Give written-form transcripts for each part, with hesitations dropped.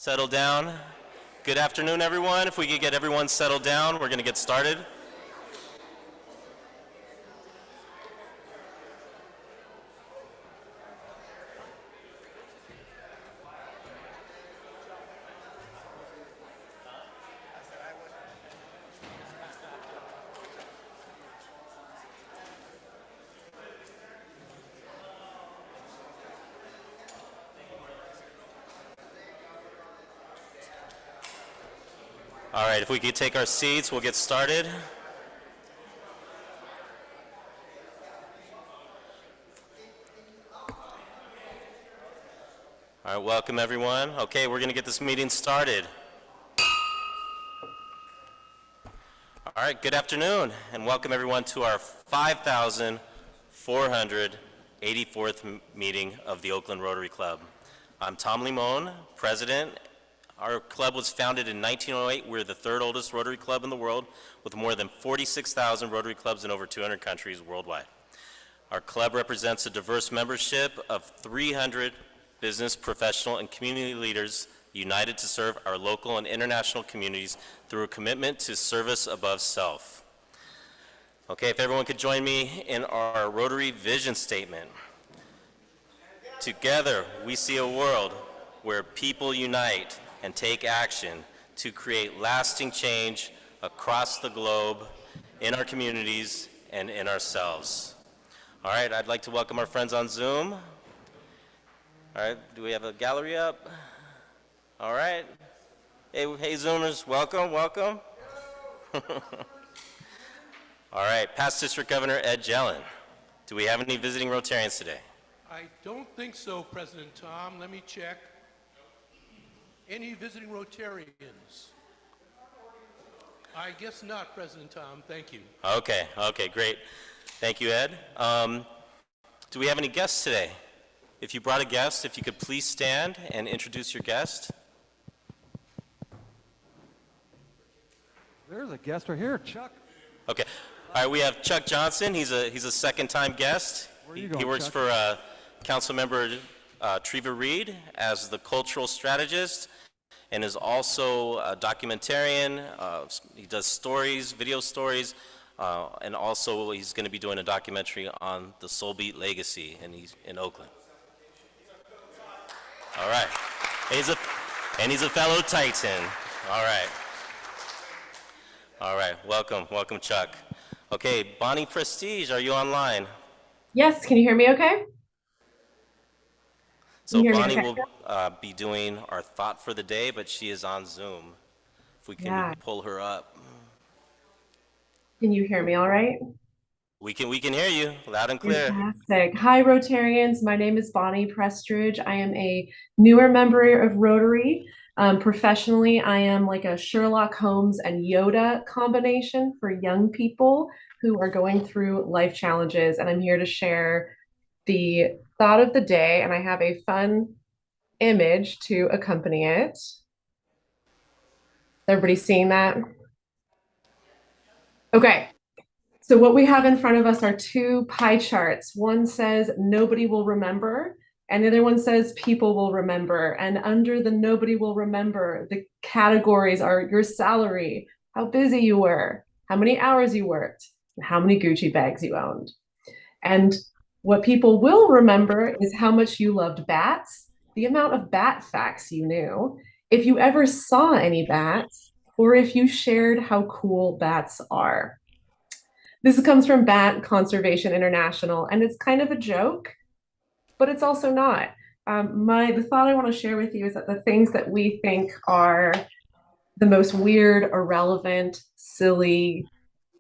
Settle down. Good afternoon, everyone. If we could get everyone settled down, we're going to get started. All right, if we could take our seats, we'll get started. All right, welcome everyone. Okay, we're going to get this meeting started. All right, good afternoon, and welcome everyone to our 5,484th meeting of the Oakland Rotary Club. I'm Tom Limon, president. Our club was founded in 1908. We're the third oldest Rotary Club in the world with more than 46,000 Rotary Clubs in over 200 countries worldwide. Our club represents a diverse membership of 300 business, professional, and community leaders united to serve our local and international communities through a commitment to service above self. Okay, if everyone could join me in our Rotary vision statement. Together, we see a world where people unite and take action to create lasting change across the globe, in our communities, and in ourselves. All right, I'd like to welcome our friends on Zoom. All right, do we have a gallery up? All right. Hey Zoomers, welcome. All right, past District Governor Ed Jelen. Do we have any visiting Rotarians today? I don't think so, President Tom. Let me check. Any visiting Rotarians? I guess not, President Tom. Thank you. Okay, great. Thank you, Ed. Do we have any guests today? If you brought a guest, if you could please stand and introduce your guest. There's a guest right here, Chuck. Okay. All right, we have Chuck Johnson. He's a second-time guest. Where are you going, he works Chuck? for Council Member Treva Reed as the cultural strategist, and is also a documentarian. He does stories, video stories, and also he's going to be doing a documentary on the Soul Beat legacy, and he's in Oakland. All right. He's a fellow Titan. All right. Welcome, Chuck. Okay, Bonnie Prestige, are you online? Yes, can you hear me okay? So Bonnie will be doing our thought for the day, but she is on Zoom. If we can pull her up. Can you hear me all right? We can hear you loud and clear. Fantastic. Hi, Rotarians. My name is Bonnie Prestridge. I am a newer member of Rotary. Professionally, I am like a Sherlock Holmes and Yoda combination for young people who are going through life challenges, and I'm here to share the thought of the day, and I have a fun image to accompany it. Everybody seeing that? Okay, so what we have in front of us are two pie charts. One says nobody will remember, and the other one says people will remember. And under the nobody will remember, the categories are your salary, how busy you were, how many hours you worked, and how many Gucci bags you owned. And what people will remember is how much you loved bats, the amount of bat facts you knew, if you ever saw any bats, or if you shared how cool bats are. This comes from Bat Conservation International, and it's kind of a joke, but it's also not. The thought I want to share with you is that the things that we think are the most weird, irrelevant, silly,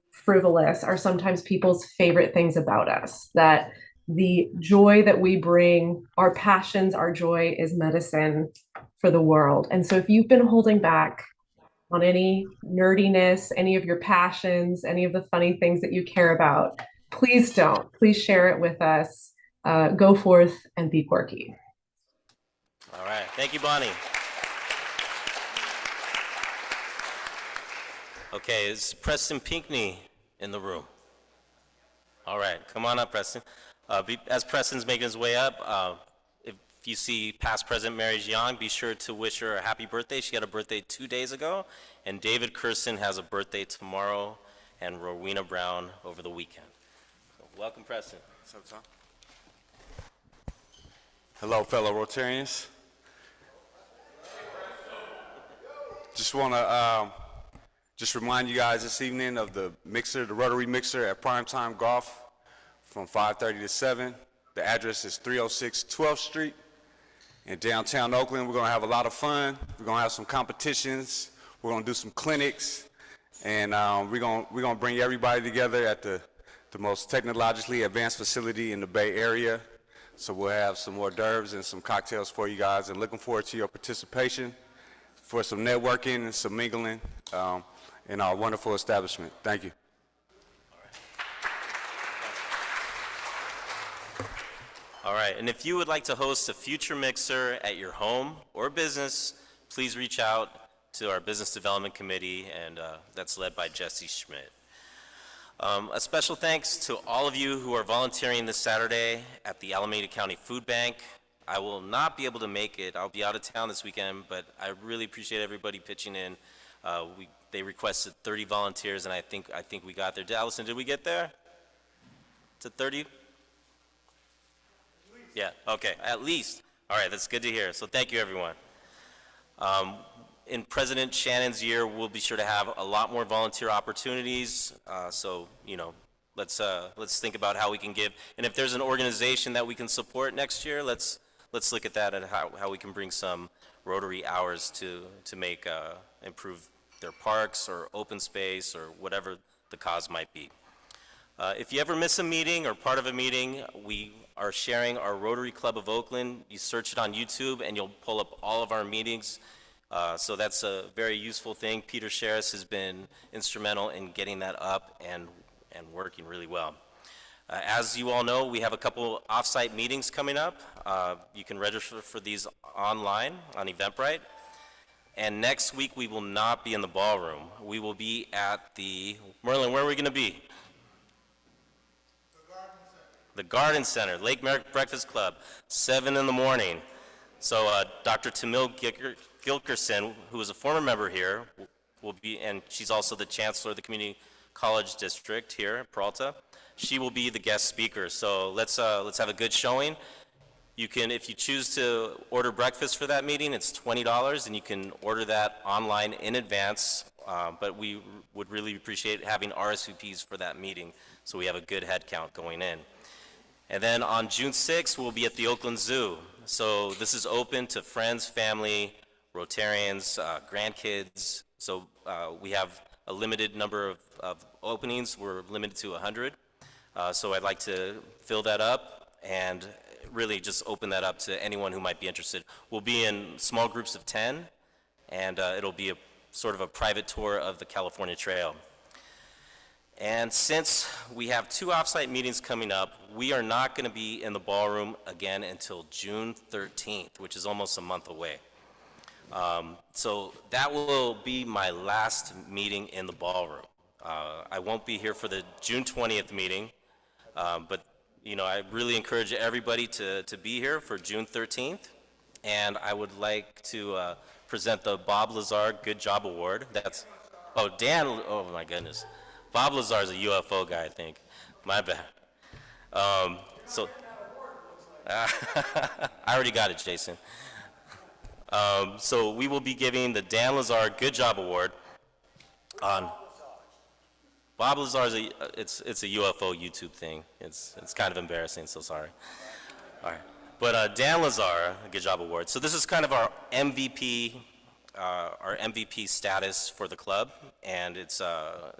frivolous are sometimes people's favorite things about us, that the joy that we bring, our passions, our joy is medicine for the world. And so if you've been holding back on any nerdiness, any of your passions, any of the funny things that you care about, please don't. Please share it with us. Go forth and be quirky. All right. Thank you, Bonnie. Okay, is Preston Pinckney in the room? All right, come on up, Preston. As Preston's making his way up, if If you see past President Mary Jiang, be sure to wish her a happy birthday. She had a birthday 2 days ago. And David Kirsten has a birthday tomorrow, and Rowena Brown over the weekend. So welcome, Preston. What's up, Tom? Hello, fellow Rotarians. Just want to just remind you guys this evening of the mixer, the Rotary Mixer at Primetime Golf from 5:30 to 7. The address is 306 12th Street in downtown Oakland. We're going to have a lot of fun. We're going to have some competitions. We're going to do some clinics. And we're going to bring everybody together at the most technologically advanced facility in the Bay Area. So we'll have some hors d'oeuvres and some cocktails for you guys, and looking forward to your participation for some networking and some mingling in our wonderful establishment. Thank you. All right, and if you would like to host a future mixer at your home or business, please reach out to our Business Development Committee, and that's led by Jesse Schmidt. A special thanks to all of you who are volunteering this Saturday at the Alameda County Food Bank. I will not be able to make it. I'll be out of town this weekend, but I really appreciate everybody pitching in. They requested 30 volunteers, and I think we got there. Allison, did we get there? To 30? Yeah, okay, at least. All right, that's good to hear. So thank you, everyone. In President Shannon's year, we'll be sure to have a lot more volunteer opportunities. So, you know, let's think about how we can give. And if there's an organization that we can support next year, let's look at that and how we can bring some Rotary hours to make improve their parks or open space or whatever the cause might be. If you ever miss a meeting or part of a meeting, we are sharing our Rotary Club of Oakland. You search it on YouTube and you'll pull up all of our meetings. So that's a very useful thing. Peter Sherris has been instrumental in getting that up and working really well. As you all know, we have a couple off-site meetings coming up. You can register for these online on Eventbrite. And next week we will not be in the ballroom. We will be at the, Merlin, where are we going to be? The Garden Center, Lake Merrick Breakfast Club, 7 in the morning. So Dr. Tamil Gilkerson, who is a former member here, will be, and she's also the chancellor of the Community College District here at Peralta. She will be the guest speaker. So let's have a good showing. You can, if you choose to order breakfast for that meeting, it's $20, and you can order that online in advance. But we would really appreciate having RSVPs for that meeting, so we have a good head count going in. And then on June 6th, we'll be at the Oakland Zoo. So this is open to friends, family, Rotarians, grandkids. So we have a limited number of openings. We're limited to 100. So I'd like to fill that up and really just open that up to anyone who might be interested. We'll be in small groups of 10, and it'll be a sort of a private tour of the California Trail. And since we have 2 offsite meetings coming up, we are not going to be in the ballroom again until June 13th, which is almost a month away. So that will be my last meeting in the ballroom. I won't be here for the June 20th meeting, but you know, I really encourage everybody to be here for June 13th. And I would like to present the Bob Lazar Good Job Award. That's, oh, Dan, oh my goodness. Bob Lazar is a UFO guy, I think. My bad. I already got it, Jason. So we will be giving the Dan Lazar Good Job Award on Bob Lazar is it's a UFO YouTube thing. It's kind of embarrassing, so sorry. All right, but Dan Lazar Good Job Award. So this is kind of our MVP status for the club, and it's a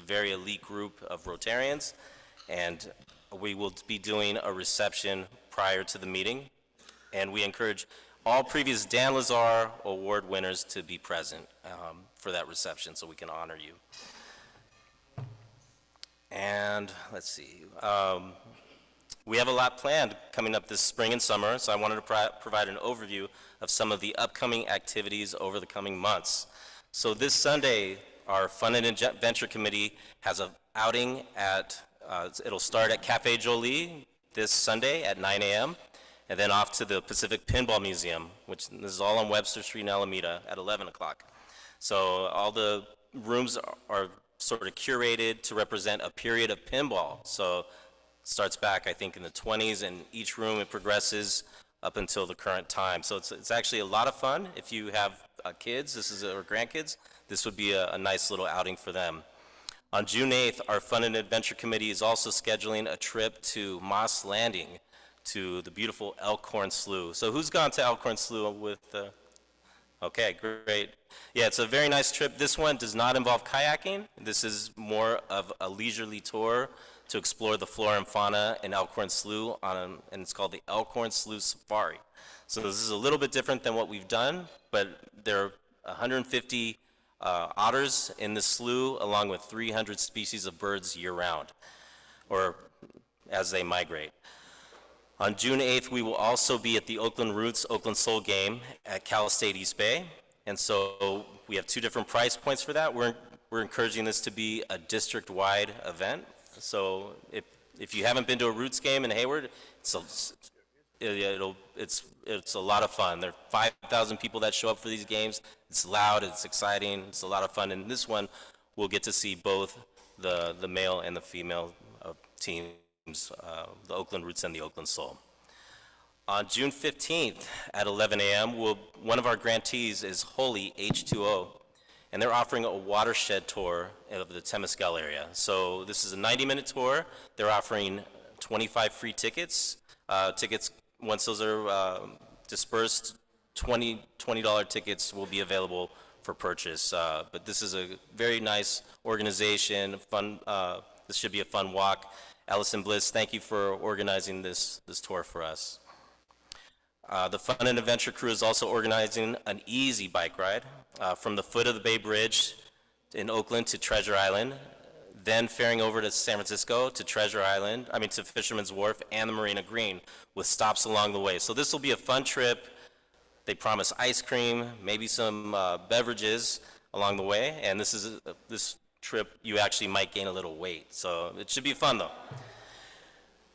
very elite group of Rotarians, and we will be doing a reception prior to the meeting, and we encourage all previous Dan Lazar Award winners to be present for that reception so we can honor you. And let's see, we have a lot planned coming up this spring and summer, so I wanted to provide an overview of some of the upcoming activities over the coming months. So this Sunday, our Fun and Adventure Committee has an outing at, it'll start at Cafe Jolie this Sunday at 9 a.m. and then off to the Pacific Pinball Museum, which this is all on Webster Street in Alameda at 11 o'clock. So all the rooms are sort of curated to represent a period of pinball. So it starts back, I think, in the 20s, and each room it progresses up until the current time. So it's actually a lot of fun. If you have kids, or grandkids, this would be a nice little outing for them. On June 8th, our Fun and Adventure Committee is also scheduling a trip to Moss Landing to the beautiful Elkhorn Slough. So who's gone to Elkhorn Slough with okay, great. Yeah, it's a very nice trip. This one does not involve kayaking. This is more of a leisurely tour to explore the flora and fauna in Elkhorn Slough, and it's called the Elkhorn Slough Safari. So this is a little bit different than what we've done, but there are 150 otters in the slough, along with 300 species of birds year-round, or as they migrate. On June 8th, we will also be at the Oakland Roots, Oakland Soul game at Cal State East Bay. And so we have two different price points for that. We're encouraging this to be a district-wide event. So if you haven't been to a Roots game in Hayward, it's a lot of fun. There are 5,000 people that show up for these games. It's loud, it's exciting, it's a lot of fun. And this one, we'll get to see both the male and the female teams, the Oakland Roots and the Oakland Soul. On June 15th at 11 a.m., one of our grantees is Holy H2O, and they're offering a watershed tour of the Temescal area. So this is a 90-minute tour. They're offering 25 free tickets. Once those are dispersed, $20 tickets will be available for purchase. But this is a very nice organization, fun. This should be a fun walk. Allison Bliss, thank you for organizing this tour for us. The Fun and Adventure crew is also organizing an easy bike ride from the foot of the Bay Bridge in Oakland to Treasure Island, then ferrying over to San Francisco to to Fisherman's Wharf and the Marina Green, with stops along the way. So this will be a fun trip. They promise ice cream, maybe some beverages along the way, and this trip you actually might gain a little weight. So it should be fun though.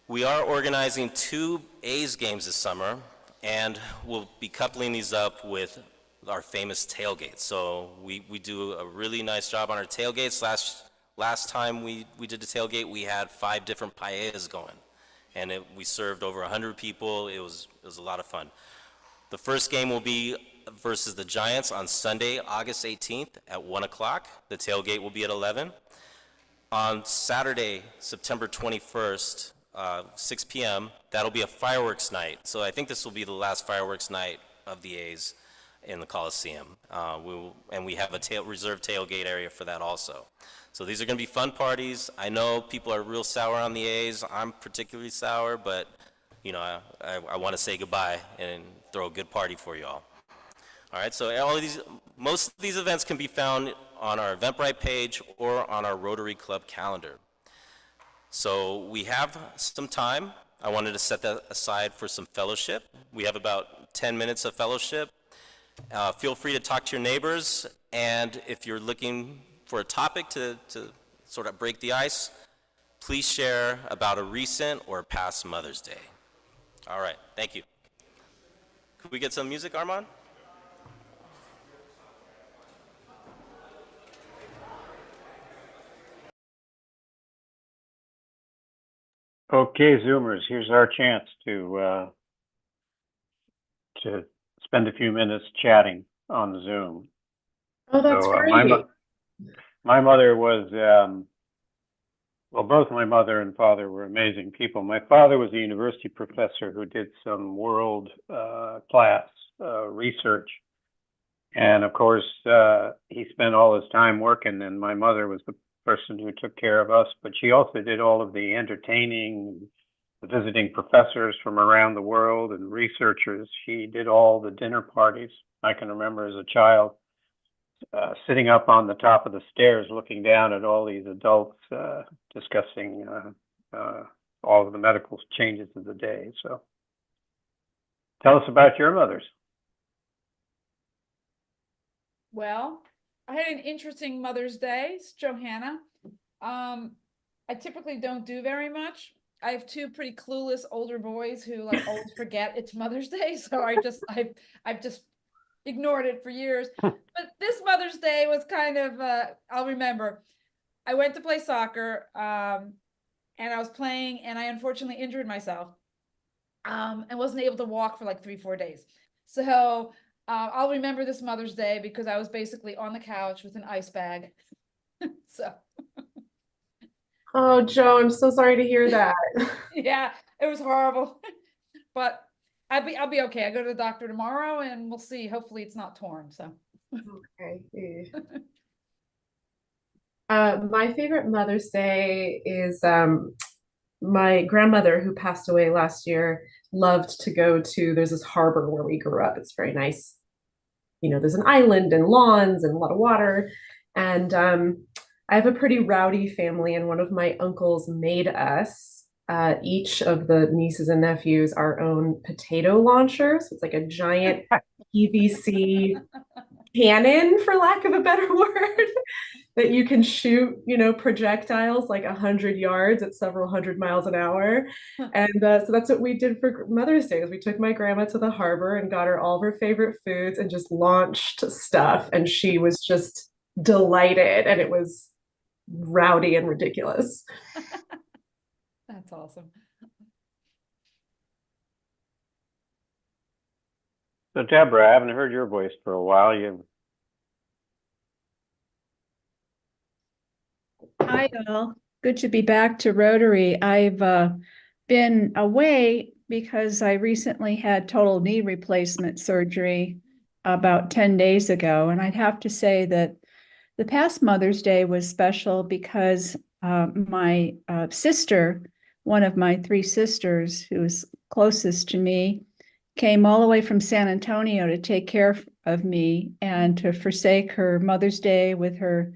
We are organizing 2 A's games this summer, and we'll be coupling these up with our famous tailgates. So we do a really nice job on our tailgates. Last time we did the tailgate, we had 5 different paellas going, and we served over 100 people. It was a lot of fun. The first game will be versus the Giants on Sunday, August 18th at 1 o'clock. The tailgate will be at 11. On Saturday, September 21st, 6 p.m., that'll be a fireworks night. So I think this will be the last fireworks night of the A's in the Coliseum. We have a reserved tailgate area for that also. So these are going to be fun parties. I know people are real sour on the A's. I'm particularly sour, but you know, I want to say goodbye and throw a good party for you all. All right, so most of these events can be found on our Eventbrite page or on our Rotary Club calendar. So we have some time. I wanted to set that aside for some fellowship. We have about 10 minutes of fellowship. Feel free to talk to your neighbors, and if you're looking for a topic to sort of break the ice, please share about a recent or past Mother's Day. All right, thank you. Could we get some music, Armand? Okay, Zoomers, here's our chance to spend a few minutes chatting on Zoom. Oh, that's So, great. my mother was, well, both my mother and father were amazing people. My father was a university professor who did some world class research. And of course, he spent all his time working, and my mother was the person who took care of us, but she also did all of the entertaining, the visiting professors from around the world and researchers. She did all the dinner parties. I can remember as a child sitting up on the top of the stairs looking down at all these adults discussing all of the medical changes of the day. So tell us about your mothers. Well, I had an interesting Mother's Day. It's Johanna. I typically don't do very much. I have two pretty clueless older boys who like always forget it's Mother's Day. So I've just ignored it for years. But this Mother's Day was kind of, I'll remember. I went to play soccer, and I was playing, and I unfortunately injured myself, and wasn't able to walk for like 3-4 days. So I'll remember this Mother's Day because I was basically on the couch with an ice bag. So Oh, Joe, I'm so sorry to hear that. yeah, it was horrible. But I'll be okay. I go to the doctor tomorrow and we'll see. Hopefully it's not torn. So Okay. My favorite Mother's Day is my grandmother, who passed away last year, loved to go to, there's this harbor where we grew up. It's very nice. You know, there's an island and lawns and a lot of water. And I have a pretty rowdy family, and one of my uncles made us, each of the nieces and nephews, our own potato launcher. So it's like a giant PVC cannon, for lack of a better word, that you can shoot, you know, projectiles like 100 yards at several hundred miles an hour. And so that's what we did for Mother's Day. Is we took my grandma to the harbor and got her all of her favorite foods and just launched stuff. And she was just delighted, and it was rowdy and ridiculous. that's awesome. So Deborah, I haven't heard your voice for a while. Hi, all. Good to be back to Rotary. I've been away because I recently had total knee replacement surgery about 10 days ago. And I'd have to say that the past Mother's Day was special because my sister, one of my 3 sisters who is closest to me, came all the way from San Antonio to take care of me and to forsake her Mother's Day with her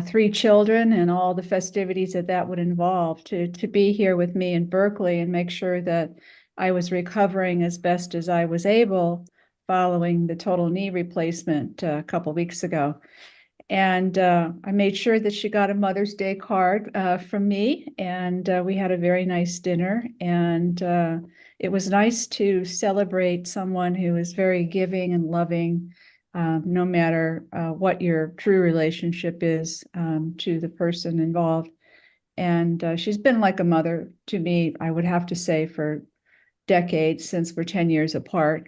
3 children and all the festivities that would involve, to be here with me in Berkeley and make sure that I was recovering as best as I was able following the total knee replacement a couple weeks ago. And I made sure that she got a Mother's Day card from me, and we had a very nice dinner. And it was nice to celebrate someone who is very giving and loving, no matter what your true relationship is to the person involved. And she's been like a mother to me, I would have to say, for decades, since we're 10 years apart.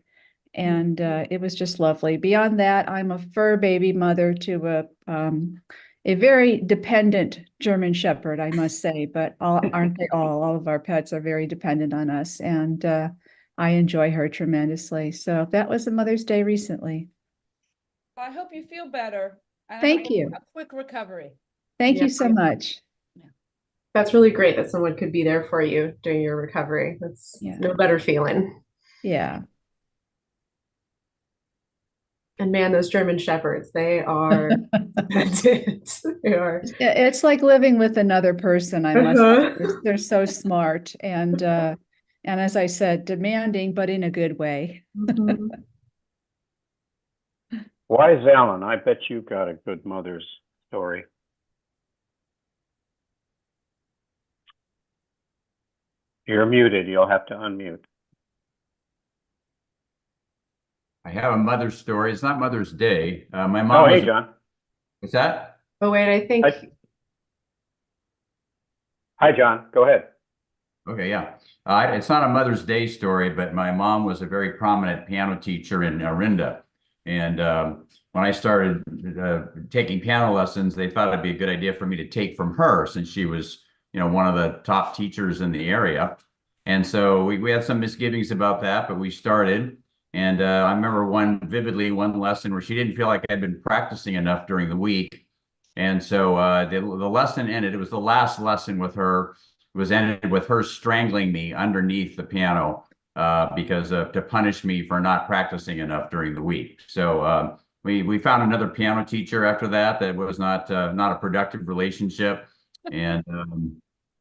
And it was just lovely. Beyond that, I'm a fur baby mother to a very dependent German Shepherd, I must say, but aren't they all? All of our pets are very dependent on us, and I enjoy her tremendously. So that was a Mother's Day recently. I hope you feel better. And I Thank hope you. a quick recovery. Thank Yeah. you so much. That's really great that someone could be there for you during your recovery. That's no better feeling. Yeah. And man, those German Shepherds, they are dependent. They are. It's like living with another person, I must say. They're so smart and as I said, demanding, but in a good way. Mhm. Wise Alan, I bet you got a good mother's story. You're muted. You'll have to unmute. I have a mother's story. It's not Mother's Day. My mom. Oh, hey, was- John. What's that? Oh, wait, I think. Hi, John. Go ahead. Okay, yeah. It's not a Mother's Day story, but my mom was a very prominent piano teacher in Orinda. And when I started taking piano lessons, they thought it'd be a good idea for me to take from her, since she was, one of the top teachers in the area. And so we had some misgivings about that, but we started. And I remember one lesson where she didn't feel like I'd been practicing enough during the week. And so the lesson ended. It was the last lesson with her. It was ended with her strangling me underneath the piano because to punish me for not practicing enough during the week. So we found another piano teacher after that. That was not a productive relationship. And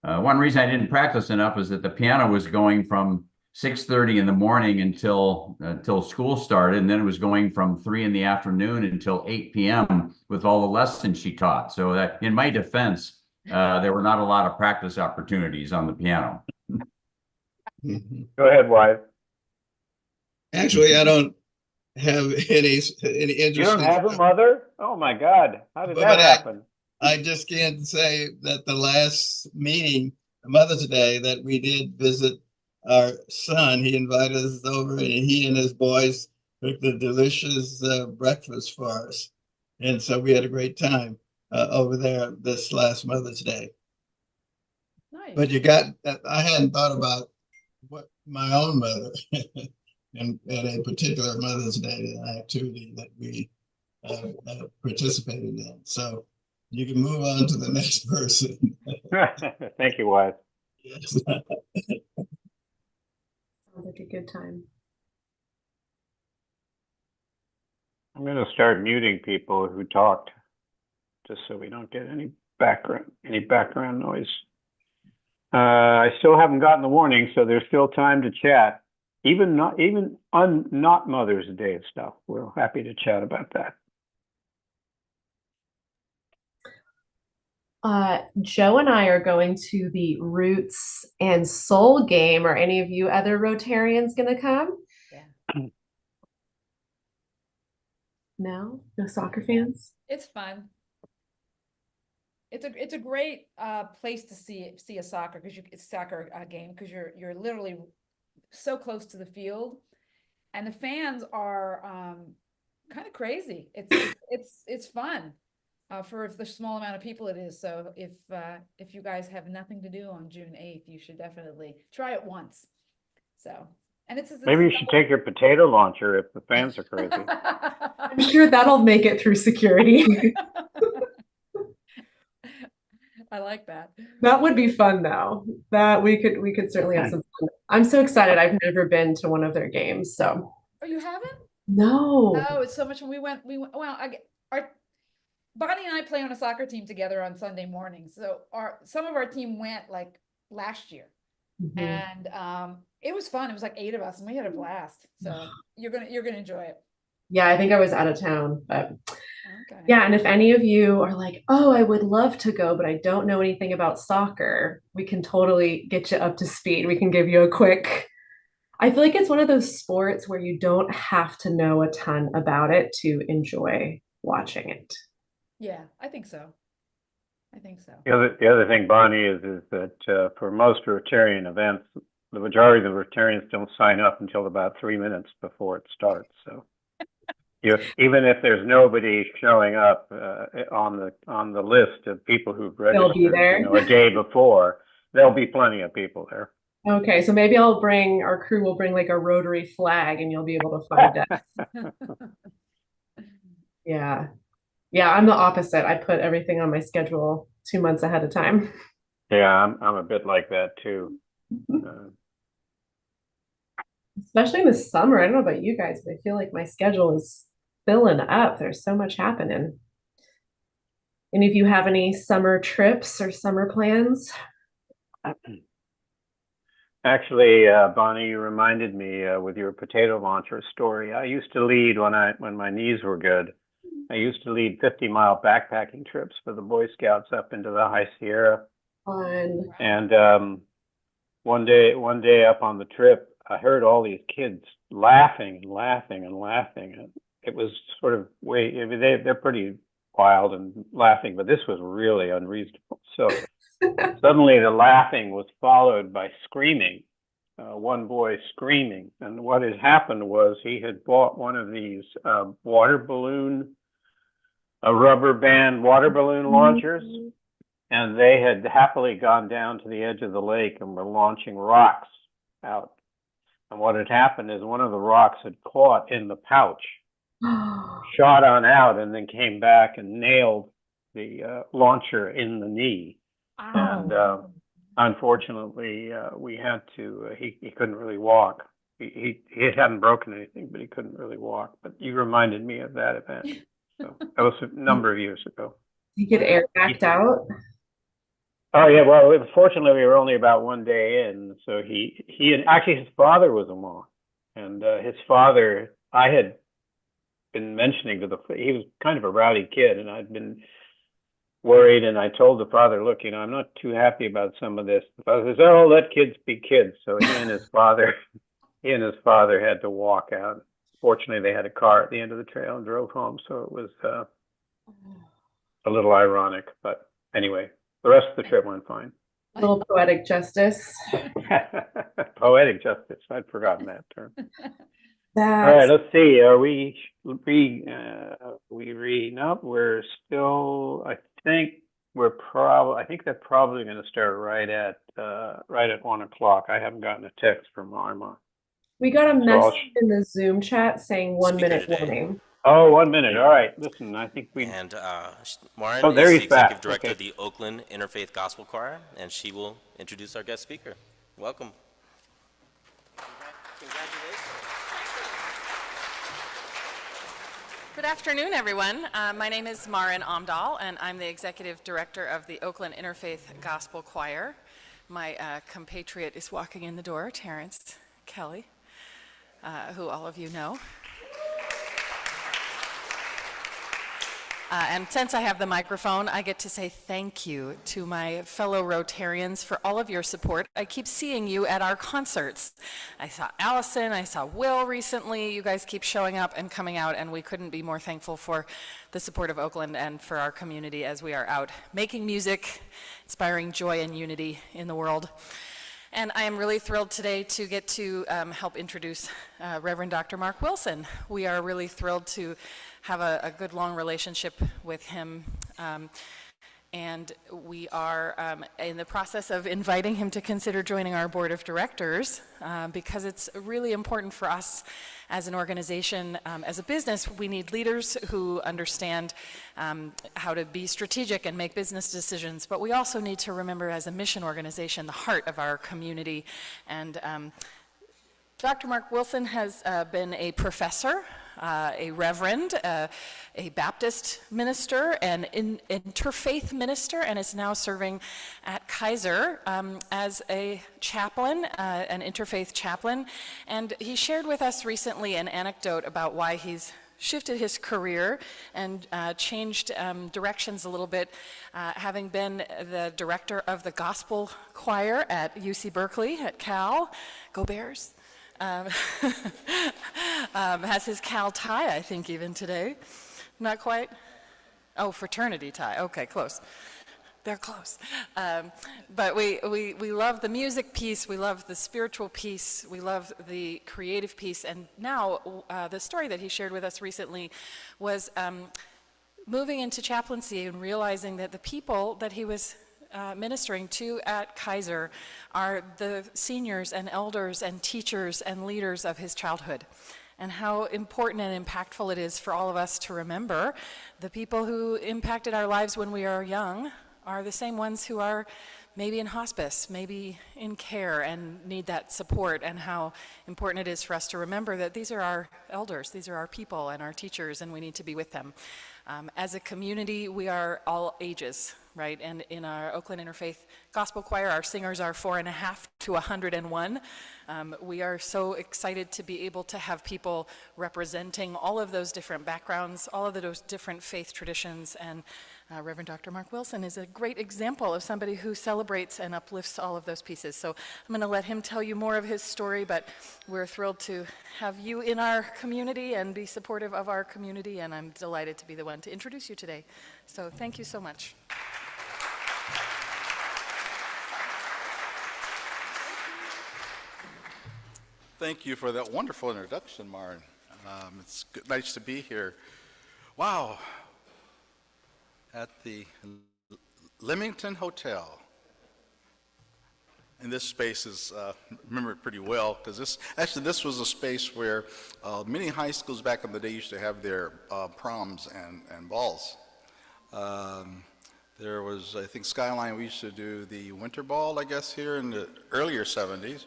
one reason I didn't practice enough is that the piano was going from 6:30 in the morning until school started, and then it was going from 3 in the afternoon until 8 p.m. with all the lessons she taught. So that, in my defense, there were not a lot of practice opportunities on the piano. Go ahead, wife. Actually, I don't have any interest. You don't have a mother? Oh my God. How did that happen? I just can't say that the last meeting, Mother's Day, that we did visit our son. He invited us over, and he and his boys cooked a delicious breakfast for us. And so we had a great time over there this last Mother's Day. Nice. But I hadn't thought about what my own mother and a particular Mother's Day activity that we participated in. So you can move on to the next person. Thank you, wife. Yes. Sounds like a good time. I'm going to start muting people who talked, just so we don't get any background noise. I still haven't gotten the warning, so there's still time to chat. Even on not Mother's Day stuff, we're happy to chat about that. Joe and I are going to the Roots and Soul game. Are any of you other Rotarians going to come? Yeah. No soccer fans? It's fun. It's a great place to see a soccer game because you're literally so close to the field, and the fans are kind of crazy. It's fun for the small amount of people it is. So if you guys have nothing to do on June 8th, you should definitely try it once. So, and it's Maybe you should take your potato launcher if the fans are crazy. I'm sure that'll make it through security. I like that. That would be fun though. That we could certainly have some fun. I'm so excited. I've never been to one of their games, so. Oh, you haven't? No. Oh, it's so much fun. We went, well, Bonnie and I play on a soccer team together on Sunday mornings. So some of our team went like last year. Mhm. And it was fun. It was like 8 of us and we had a blast. So you're gonna enjoy it. Yeah, I think I was out of town, but Okay. yeah, and if any of you are like, oh, I would love to go, but I don't know anything about soccer, we can totally get you up to speed. We can give you a quick. I feel like it's one of those sports where you don't have to know a ton about it to enjoy watching it. Yeah, I think so. I think so. The other thing, Bonnie, is that for most Rotarian events, the majority of the Rotarians don't sign up until about 3 minutes before it starts. So even if there's nobody showing up on the list of people who've registered, They'll be there. a day before, there'll be plenty of people there. Okay, so maybe our crew will bring like a Rotary flag and you'll be able to find us. Yeah. Yeah, I'm the opposite. I put everything on my schedule 2 months ahead of time. Yeah, I'm a bit like that too. Especially in the summer. I don't know about you guys, but I feel like my schedule is filling up. There's so much happening. Any of you have any summer trips or summer plans? Actually, Bonnie, you reminded me with your potato launcher story. I used to lead when my knees were good. I used to lead 50-mile backpacking trips for the Boy Scouts up into the High Sierra. Fun. And one day up on the trip, I heard all these kids laughing and laughing and laughing. And it was sort of they're pretty wild and laughing, but this was really unreasonable. So suddenly the laughing was followed by screaming. One boy screaming, and what had happened was he had bought one of these rubber band water balloon launchers, and they had happily gone down to the edge of the lake and were launching rocks out. And what had happened is one of the rocks had caught in the pouch, shot on out, and then came back and nailed the launcher in the knee. And unfortunately, we had to. He couldn't really walk. He hadn't broken anything, but he couldn't really walk. But you reminded me of that event. So that was a number of years ago. You get air backed out. Oh yeah, well, fortunately we were only about 1 day in, so he and actually his father was along, and his father, I had been mentioning he was kind of a rowdy kid, and I'd been worried, and I told the father, look, I'm not too happy about some of this. The father says, oh, let kids be kids. So he and his father had to walk out. Fortunately, they had a car at the end of the trail and drove home, so it was a little ironic. But anyway, the rest of the trip went fine. A little poetic justice. Poetic justice. I'd forgotten that term. All right, That's let's see. Are we no, we're still, I think they're probably going to start right at 1 o'clock. I haven't gotten a text from Arma. we got a I'll message in the Zoom chat saying 1 Speaker minute today. warning. Oh, 1 minute. All right. Listen, I think we. And Maureen Oh, there is the he's back. Executive Director Okay. of the Oakland Interfaith Gospel Choir, and she will introduce our guest speaker. Welcome. Good afternoon, everyone. My name is Marin Amdahl, and I'm the Executive Director of the Oakland Interfaith Gospel Choir. My compatriot is walking in the door, Terrence Kelly, who all of you know. And since I have the microphone, I get to say thank you to my fellow Rotarians for all of your support. I keep seeing you at our concerts. I saw Allison, I saw Will recently. You guys keep showing up and coming out, and we couldn't be more thankful for the support of Oakland and for our community as we are out making music, inspiring joy and unity in the world. And I am really thrilled today to get to help introduce Reverend Dr. Mark Wilson. We are really thrilled to have a good long relationship with him. And we are in the process of inviting him to consider joining our board of directors because it's really important for us as an organization. As a business, we need leaders who understand how to be strategic and make business decisions, but we also need to remember as a mission organization the heart of our community. And Dr. Mark Wilson has been a professor, a reverend, a Baptist minister, an interfaith minister, and is now serving at Kaiser as a chaplain, an interfaith chaplain. And he shared with us recently an anecdote about why he's shifted his career and changed directions a little bit, having been the director of the gospel choir at UC Berkeley at Cal. Go Bears! Has his Cal tie, I think, even today. Not quite? Oh, fraternity tie. Okay, close. They're close. But we love the music piece, we love the spiritual piece, we love the creative piece, and now the story that he shared with us recently was moving into chaplaincy and realizing that the people that he was ministering to at Kaiser are the seniors and elders and teachers and leaders of his childhood, and how important and impactful it is for all of us to remember the people who impacted our lives when we are young are the same ones who are maybe in hospice, maybe in care and need that support, and how important it is for us to remember that these are our elders, these are our people and our teachers, and we need to be with them. As a community, we are all ages, right? And in our Oakland Interfaith Gospel Choir, our singers are 4.5 to 101. We are so excited to be able to have people representing all of those different backgrounds, all of those different faith traditions, and Reverend Dr. Mark Wilson is a great example of somebody who celebrates and uplifts all of those pieces. So I'm going to let him tell you more of his story, but we're thrilled to have you in our community and be supportive of our community, and I'm delighted to be the one to introduce you today. So thank you so much. Thank you for that wonderful introduction, Marin. It's nice to be here. Wow. At the Leamington Hotel. And this space is, remember it pretty well, because this was a space where many high schools back in the day used to have their proms and balls. There was, I think, Skyline, we used to do the winter ball, I guess, here in the earlier 70s.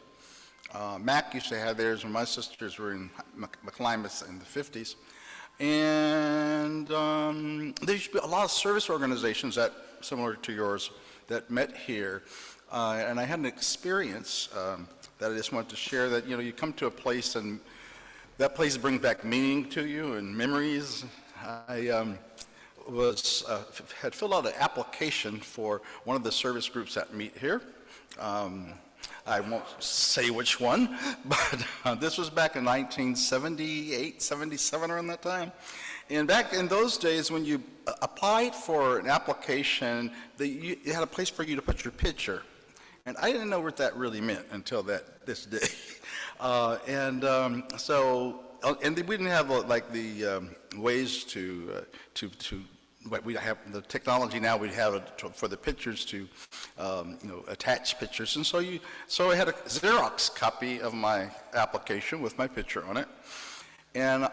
Mac used to have theirs when my sisters were in McClimus in the 50s. And there used to be a lot of service organizations that, similar to yours, that met here. And I had an experience that I just wanted to share, that, you come to a place and that place brings back meaning to you and memories. had filled out an application for one of the service groups that meet here. I won't say which one, but this was back in 1978, 77, around that time. And back in those days, when you applied for an application, you had a place for you to put your picture. And I didn't know what that really meant until this day. And we didn't have like the ways to but we have the technology now. We have it for the pictures to attach pictures, and so I had a Xerox copy of my application with my picture on it. And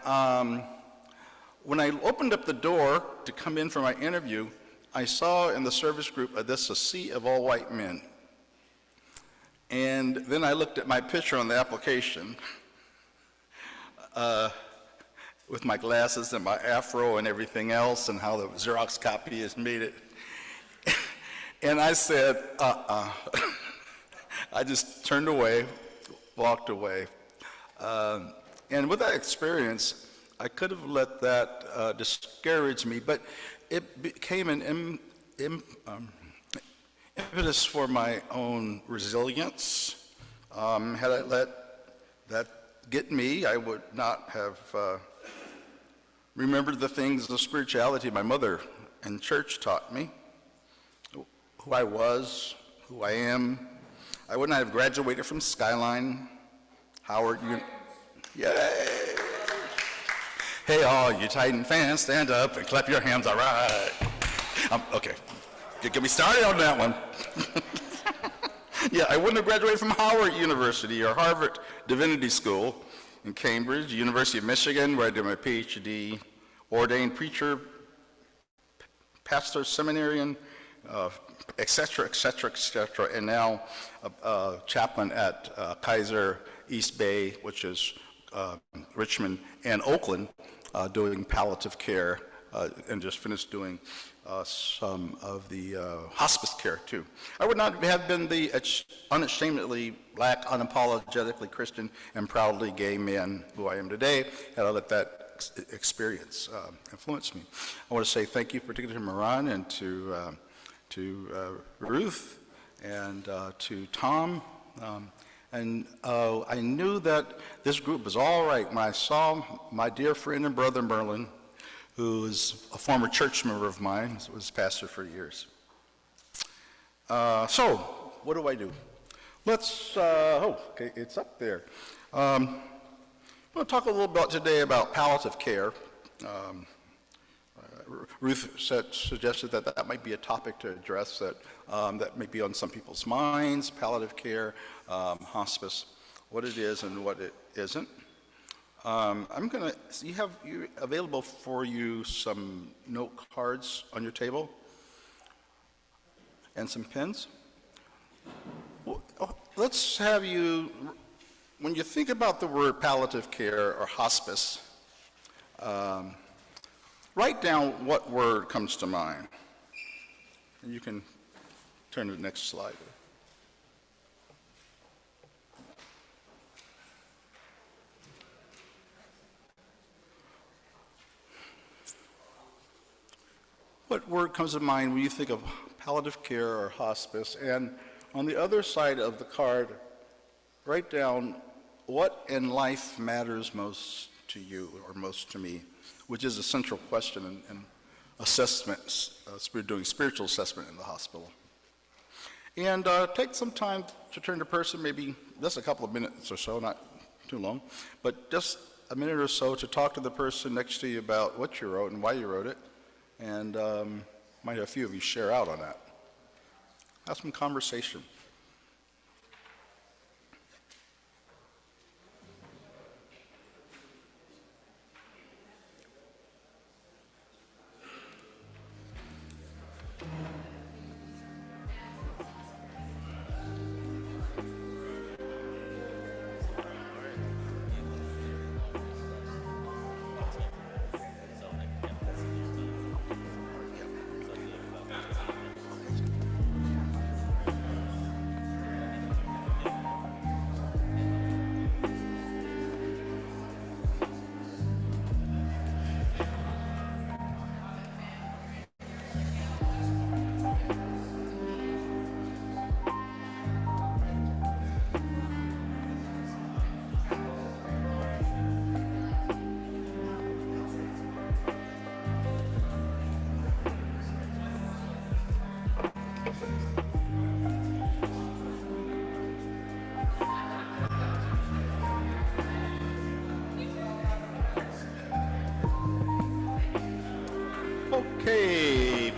when I opened up the door to come in for my interview, I saw in the service group a sea of all white men. And then I looked at my picture on the application with my glasses and my afro and everything else, and how the Xerox copy has made it. And I said, I just turned away, walked away. And with that experience, I could have let that discourage me, but it became an impetus for my own resilience. Had I let that get me, I would not have remembered the things of spirituality my mother and church taught me, who I was, who I am. I would not have graduated from Skyline, Howard. Yay! Hey, all you Titan fans, stand up and clap your hands, all right. Okay, get me started on that one. Yeah, I wouldn't have graduated from Howard University or Harvard Divinity School in Cambridge, University of Michigan, where I did my PhD, ordained preacher, pastor, seminarian, et cetera, and now chaplain at Kaiser East Bay, which is Richmond and Oakland, doing palliative care, and just finished doing some of the hospice care too. I would not have been the unashamedly black, unapologetically Christian, and proudly gay man who I am today had I let that experience influence me. I want to say thank you particularly to Moran and to Ruth and to Tom. I knew that this group was all right when I saw my dear friend and brother Merlin, who is a former church member of mine, was pastor for years. So, what do I do? Let's, okay, it's up there. I'm going to talk a little bit today about palliative care. Ruth suggested that might be a topic to address that may be on some people's minds, palliative care, hospice, what it is and what it isn't. I'm going to, you have available for you some note cards on your table and some pens. Let's have you, when you think about the word palliative care or hospice, write down what word comes to mind. And you can turn to the next slide. What word comes to mind when you think of palliative care or hospice? And on the other side of the card, write down what in life matters most to you or most to me, which is a central question in assessment, doing spiritual assessment in the hospital. And take some time to turn to person, maybe just a couple of minutes or so, not too long, but just a minute or so to talk to the person next to you about what you wrote and why you wrote it. And might have a few of you share out on that. Have some conversation.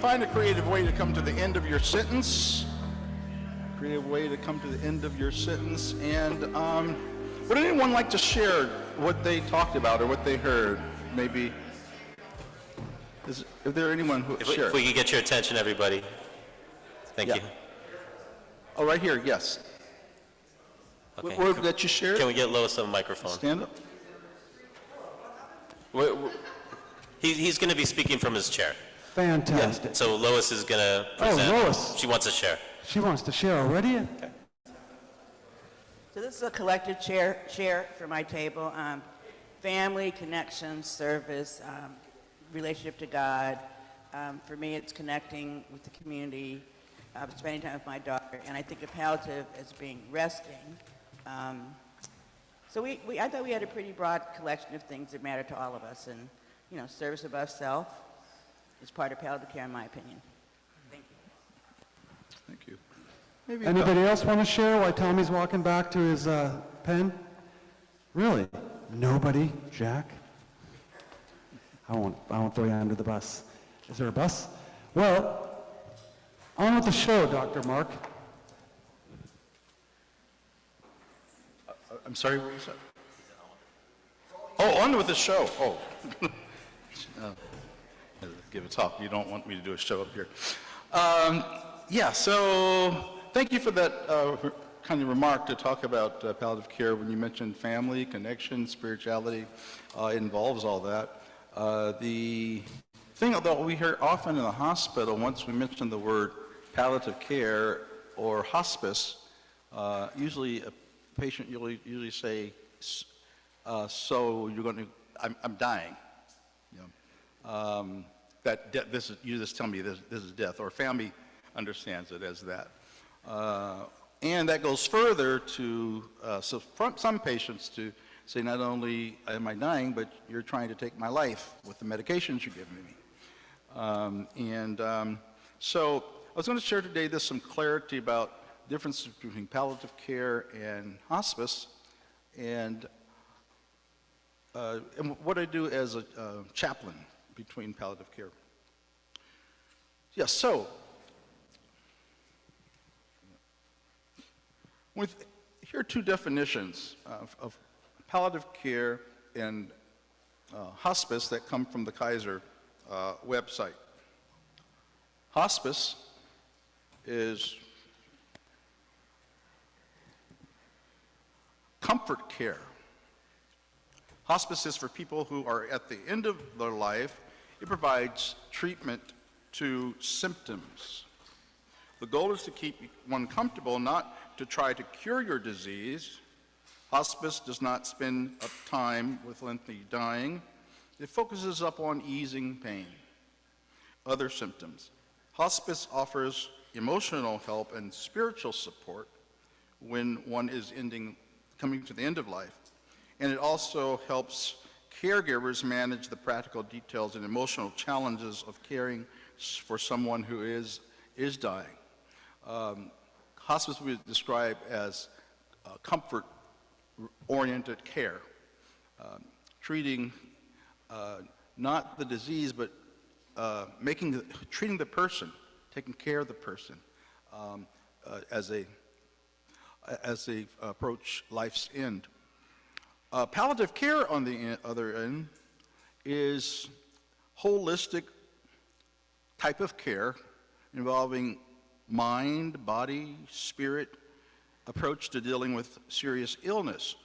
find a creative way to come to the end of your sentence. Creative way to come to the end of your sentence. And would anyone like to share what they talked about or what they heard? Maybe. Is there anyone who would share? If we could get your attention, everybody. Thank you. Oh, right here, yes. Okay. What word that you shared? Can we get Lois on the microphone? Stand up. He's going to be speaking from his chair. Fantastic. So Lois is going to present. Lois. She wants to share. She wants to share already? Okay. So this is a collective share for my table. Family, connection, service, relationship to God. For me, it's connecting with the community, spending time with my daughter, and I think of palliative as being resting. So I thought we had a pretty broad collection of things that matter to all of us, and you know, service above self is part of palliative care, in my opinion. Thank you. Thank you. Maybe Anybody else want to share while Tommy's walking back to his pen? Really? Nobody? Jack? I won't throw you under the bus. Is there a bus? Well, on with the show, Dr. Mark. I'm sorry, what was that? Oh, on with the show. Oh. Give a talk. You don't want me to do a show up here. Yeah, so thank you for that kind of remark to talk about palliative care when you mentioned family, connection, spirituality. It involves all that. The thing that we hear often in the hospital, once we mention the word palliative care or hospice, usually a patient usually say, so you're going to, I'm dying. You know, you just tell me this is death, or family understands it as that. And that goes further to, so from some patients to say, not only am I dying, but you're trying to take my life with the medications you're giving me. So I was going to share today some clarity about differences between palliative care and hospice, and what I do as a chaplain between palliative care. Yes, so here are two definitions of palliative care and hospice that come from the Kaiser website. Hospice is comfort care. Hospice is for people who are at the end of their life. It provides treatment to symptoms. The goal is to keep one comfortable, not to try to cure your disease. Hospice does not spend up time with lengthy dying. It focuses upon easing pain, other symptoms. Hospice offers emotional help and spiritual support when one is coming to the end of life. And it also helps caregivers manage the practical details and emotional challenges of caring for someone who is dying. Hospice we describe as comfort-oriented care, treating not the disease, but treating the person, taking care of the person as they approach life's end. Palliative care, on the other end, is holistic type of care involving mind, body, spirit approach to dealing with serious illness.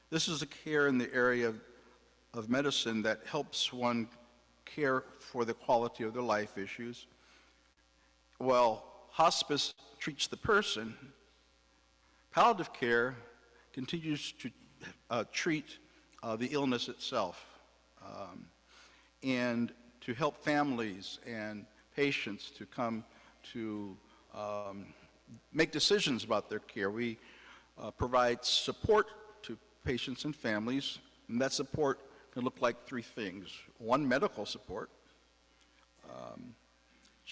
This is a care in the area of medicine that helps one care for the quality of their life issues. While hospice treats the person, palliative care continues to treat the illness itself and to help families and patients to come to make decisions about their care. We provide support to patients and families, and that support can look like three things. One, medical support,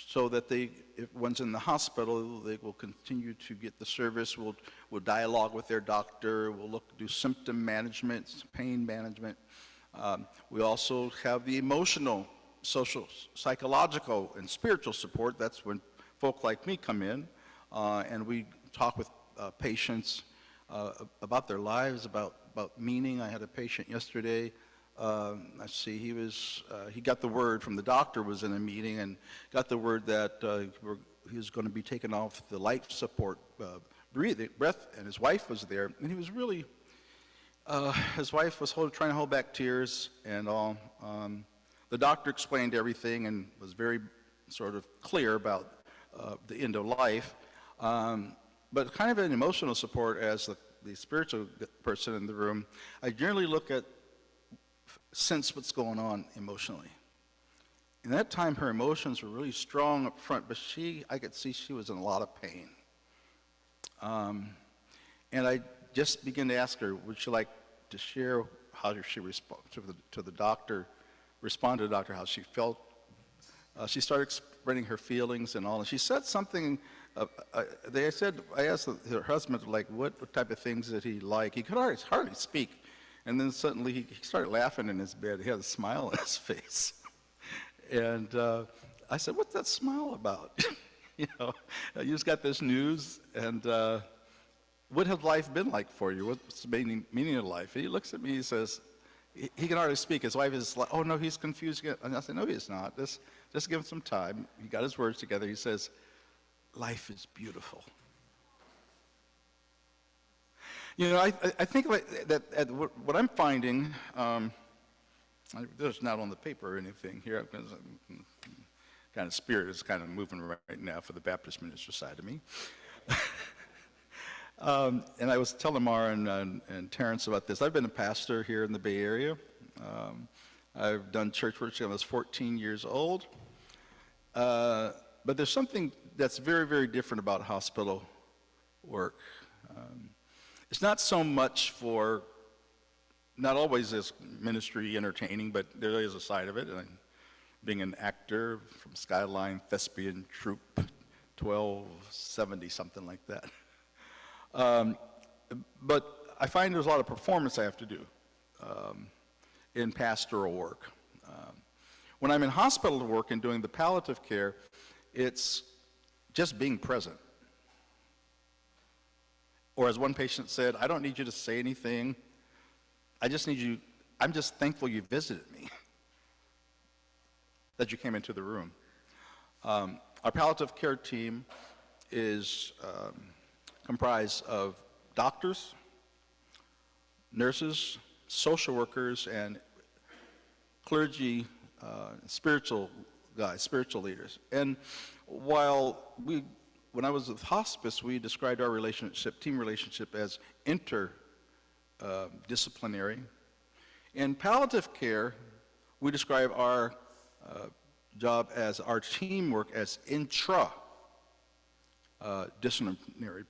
so that if one's in the hospital, they will continue to get the service. We'll dialogue with their doctor. We'll do symptom management, pain management. We also have the emotional social, psychological, and spiritual support. That's when folk like me come in, and we talk with patients about their lives, about meaning. I had a patient yesterday. Let's see, he got the word from the doctor, was in a meeting, and got the word that he was going to be taken off the life support breath, and his wife was there, and he was really, his wife was trying to hold back tears and all. The doctor explained everything and was very sort of clear about the end of life, but kind of an emotional support as the spiritual person in the room. I generally look at, sense what's going on emotionally. In that time, her emotions were really strong up front, but I could see she was in a lot of pain. And I just began to ask her, would she like to share how she responded to the doctor, respond to the doctor, how she felt. She started spreading her feelings and all, and she said something. I asked her husband, like, what type of things did he like? He could hardly speak, and then suddenly he started laughing in his bed. He had a smile on his face, and I said, "What's that smile about?" You know, you just got this news, and what has life been like for you? What's the meaning of life? And he looks at me. He says, he can hardly speak. His wife is like, "Oh no, he's confused." And I said, "No, he's not. Just give him some time." He got his words together. He says, "Life is beautiful." You know, I think that what I'm finding, there's not on the paper or anything here, because kind of spirit is kind of moving right now for the Baptist minister side of me. And I was telling Mara and Terrence about this. I've been a pastor here in the Bay Area. I've done church work since I was 14 years old. But there's something that's very, very different about hospital work. It's not so much for, not always is ministry entertaining, but there is a side of it. And being an actor from Skyline Thespian Troupe, 1270, something like that. But I find there's a lot of performance I have to do in pastoral work. When I'm in hospital work and doing the palliative care, it's just being present. Or as one patient said, "I don't need you to say anything. I just need you, I'm just thankful you visited me, that you came into the room." Our palliative care team is comprised of doctors, nurses, social workers, and clergy, spiritual guys, spiritual leaders. And while when I was with hospice, we described our relationship, team relationship, as interdisciplinary. In palliative care, we describe our job as, our teamwork as intra-disciplinary,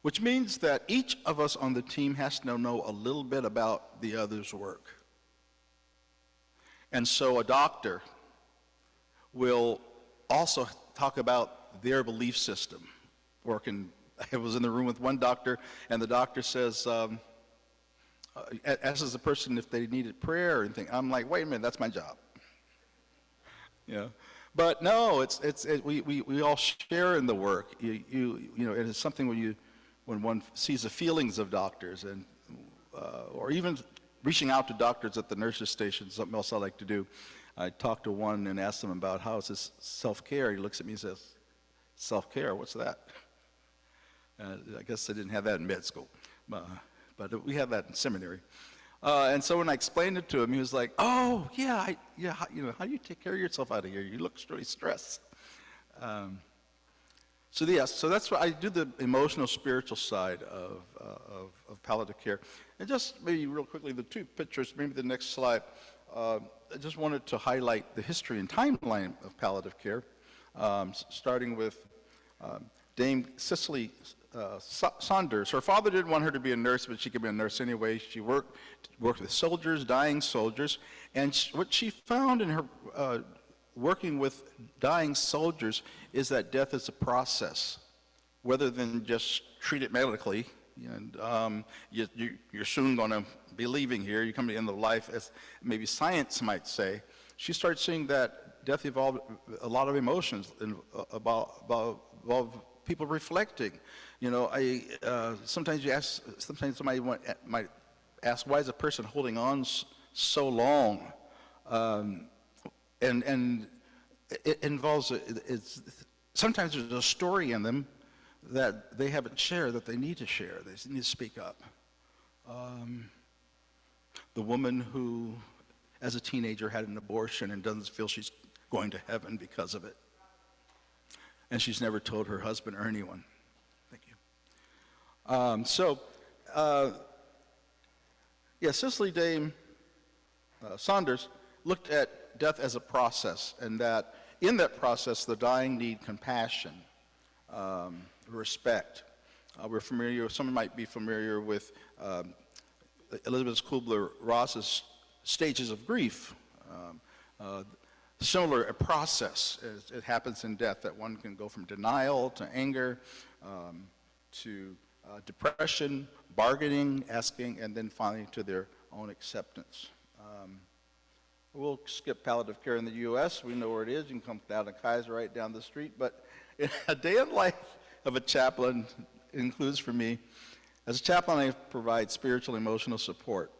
which means that each of us on the team has to know a little bit about the other's work. And so a doctor will also talk about their belief system. I was in the room with one doctor, and the doctor says, asks the person if they needed prayer or anything. I'm like, wait a minute, that's my job. You know? But no, we all share in the work. You know, it is something when one sees the feelings of doctors, and or even reaching out to doctors at the nurses' station, something else I like to do. I talked to one and asked him about how is this self-care. He looks at me and says, "Self-care, what's that?" I guess I didn't have that in med school, but we have that in seminary. And so when I explained it to him, he was like, "Oh, yeah, you know, how do you take care of yourself out of here? You look really stressed." So that's why I do, the emotional, spiritual side of palliative care. And just maybe real quickly, the two pictures, maybe the next slide. I just wanted to highlight the history and timeline of palliative care, starting with Dame Cicely Saunders. Her father didn't want her to be a nurse, but she could be a nurse anyway. She worked with soldiers, dying soldiers, and what she found in her working with dying soldiers is that death is a process, rather than just treat it medically. And you're soon going to be leaving here. You come to the end of life, as maybe science might say. she started seeing that death involved a lot of emotions and about people reflecting. You know, sometimes somebody might ask, why is a person holding on so long? And it involves, sometimes there's a story in them that they haven't shared that they need to share. They need to speak up. The woman who, as a teenager, had an abortion and doesn't feel she's going to heaven because of it. And she's never told her husband or anyone. Thank you. Cicely Dame Saunders looked at death as a process, and that in that process, the dying need compassion, respect. We're familiar, some might be familiar with Elizabeth Kubler-Ross's stages of grief. Similar a process, it happens in death, that one can go from denial to anger, to depression, bargaining, asking, and then finally to their own acceptance. We'll skip palliative care in the U.S. We know where it is. You can come down to Kaiser right down the street. But a day in life of a chaplain includes for me, as a chaplain, I provide spiritual, emotional support.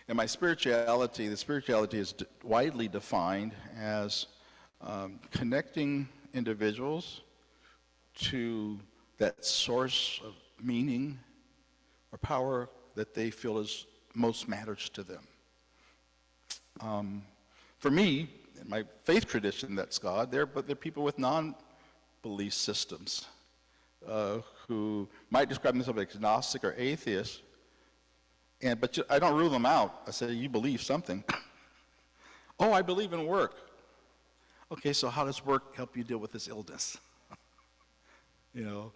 And my spirituality, the spirituality is widely defined as connecting individuals to that source of meaning or power that they feel is most matters to them. For me, in my faith tradition, that's God, but they're people with non-belief systems who might describe themselves as agnostic or atheist, but I don't rule them out. I say, you believe something. Oh, I believe in work. Okay, so how does work help you deal with this illness? So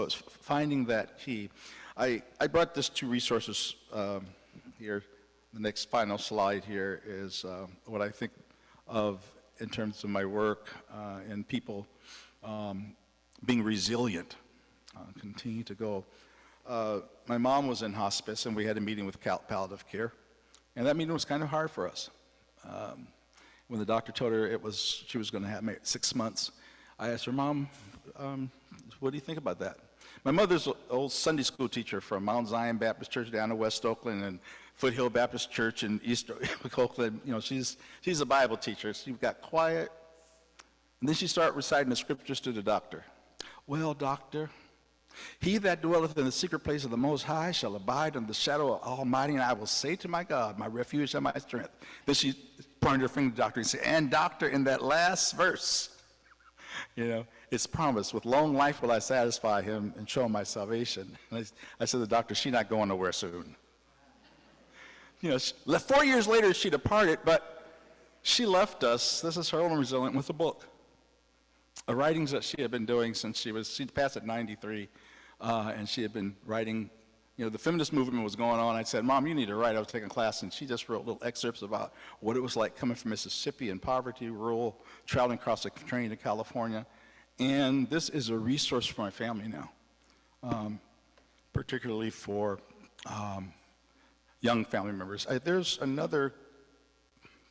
it's finding that key. I brought this two resources here. The next final slide here is what I think of in terms of my work and people being resilient, continue to go. My mom was in hospice, and we had a meeting with palliative care, and that meeting was kind of hard for us. When the doctor told her she was going to have 6 months, I asked her, Mom, what do you think about that? My mother's an old Sunday school teacher from Mount Zion Baptist Church down in West Oakland and Foothill Baptist Church in East Oakland. She's a Bible teacher. She got quiet, and then she started reciting the scriptures to the doctor. Well, doctor, he that dwelleth in the secret place of the Most High shall abide under the shadow of Almighty, and I will say to my God, my refuge and my strength. Then she pointed her finger to the doctor and said, and doctor, in that last verse, it's promised, with long life will I satisfy him and show him my salvation. And I said to the doctor, she's not going nowhere soon. 4 years later, she departed, but she left us, this is her own resilient, with a book. Writings that she had been doing since she passed at 93, and she had been writing, the feminist movement was going on. I said, Mom, you need to write. I was taking a class, and she just wrote little excerpts about what it was like coming from Mississippi in poverty, rural, traveling across the train to California. And this is a resource for my family now, particularly for young family members. There's another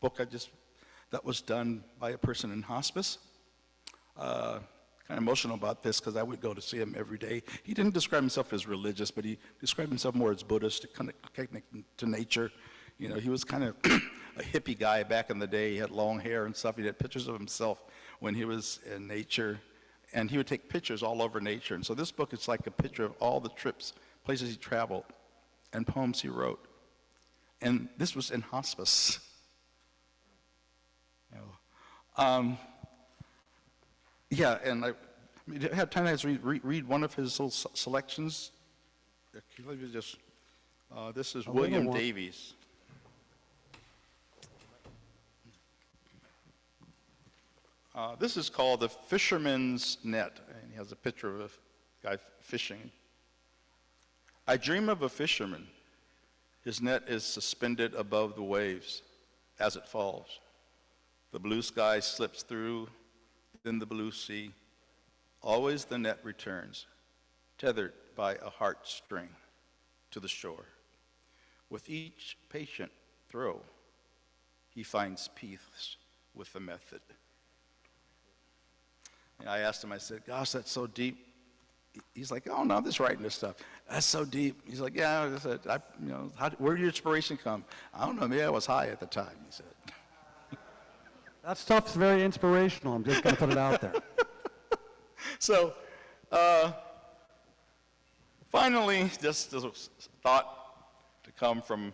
book that was done by a person in hospice. Kind of emotional about this because I would go to see him every day. He didn't describe himself as religious, but he described himself more as Buddhist, connected to nature. He was kind of a hippie guy back in the day. He had long hair and stuff. He had pictures of himself when he was in nature, and he would take pictures all over nature. And so this book is like a picture of all the trips, places he traveled, and poems he wrote. And this was in hospice. And I had time to read one of his little selections. This is William Davies. This is called The Fisherman's Net, and he has a picture of a guy fishing. I dream of a fisherman. His net is suspended above the waves as it falls. The blue sky slips through, then the blue sea. Always the net returns, tethered by a heartstring to the shore. With each patient throw, he finds peace with the method. And I asked him, I said, gosh, that's so deep. He's like, oh, no, I'm just writing this stuff. That's so deep. He's like, yeah, I said, where did your inspiration come? I don't know, maybe I was high at the time, he said. That stuff's very inspirational. I'm just going to put it out there. So, finally, just a thought to come from